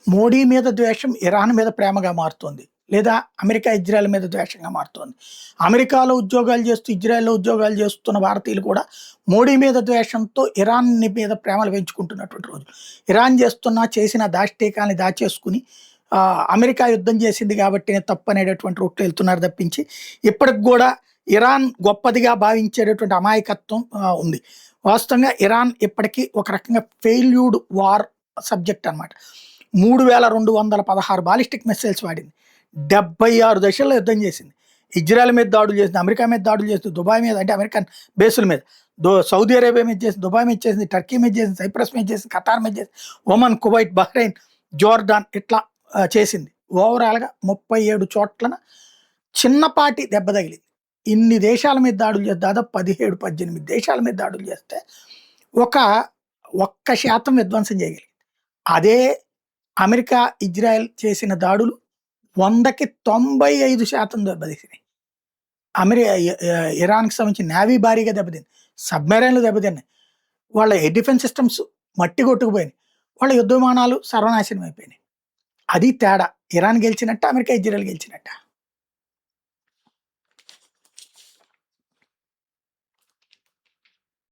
మోడీ మీద ద్వేషం ఇరాన్ మీద ప్రేమగా మారుతోంది. లేదా అమెరికా, ఇజ్రాయెల్ మీద ద్వేషంగా మారుతోంది. అమెరికాలో ఉద్యోగాలు చేస్తూ, ఇజ్రాయెల్‌లో ఉద్యోగాలు చేస్తున్న భారతీయులు కూడా మోడీ మీద ద్వేషంతో ఇరాన్ మీద ప్రేమలు పెంచుకుంటున్నటువంటి రోజులు. ఇరాన్ చేసిన దాష్టీకాల్ని దాచేసుకుని అమెరికా యుద్ధం చేసింది కాబట్టినే తప్పనేటటువంటి రూట్‌లో వెళ్తున్నారు తప్పించి, ఇప్పటికి గూడా ఇరాన్ గొప్పదిగా భావించేటటువంటి అమాయకత్వం ఉంది. వాస్తవంగా ఇరాన్ ఇప్పటికీ ఒక రకంగా ఫెయిల్యూర్డ్ వార్ సబ్జెక్ట్ అనమాట. 3216 బాలిస్టిక్ మిస్సైల్స్ వాడింది. 76 దేశాల్లో యుద్ధం చేసింది. ఇజ్రాయెల్ మీద దాడులు చేసింది, అమెరికా మీద దాడులు చేసింది, దుబాయ్ మీద అంటే అమెరికన్ బేసుల మీద, సౌదీ అరేబియా మీద చేసింది, దుబాయ్ మీద చేసింది, టర్కీ మీద చేసింది, సైప్రస్ మీద చేసింది, ఖతార్ మీద చేసింది, ఒమన్, కువైట్, బహ్రెయిన్, జోర్డాన్ ఇట్లా చేసింది. ఓవరాల్‌గా 37 చోట్లన చిన్నపాటి దెబ్బ తగిలింది. ఇన్ని దేశాల మీద దాడులు చేస్తే దాదాపు 17, 18 దేశాల మీద దాడులు చేస్తే ఒక 1% విధ్వంసం చేయగలిగింది. అదే అమెరికా, ఇజ్రాయెల్ చేసిన దాడులు 100కి 95% దెబ్బతీసినాయి. ఇరాన్‌కి సంబంధించిన నేవీ భారీగా దెబ్బతింది. సబ్‌మెరైన్‌లు దెబ్బతిన్నాయి. వాళ్ళ ఎయిర్ డిఫెన్స్ సిస్టమ్స్ మట్టి కొట్టుకుపోయినాయి. వాళ్ళ యుద్ధ విమానాలు సర్వనాశనం అయిపోయినాయి. అది తేడా. ఇరాన్ గెలిచినట్ట, అమెరికా, ఇజ్రాయెల్ గెలిచినట్ట.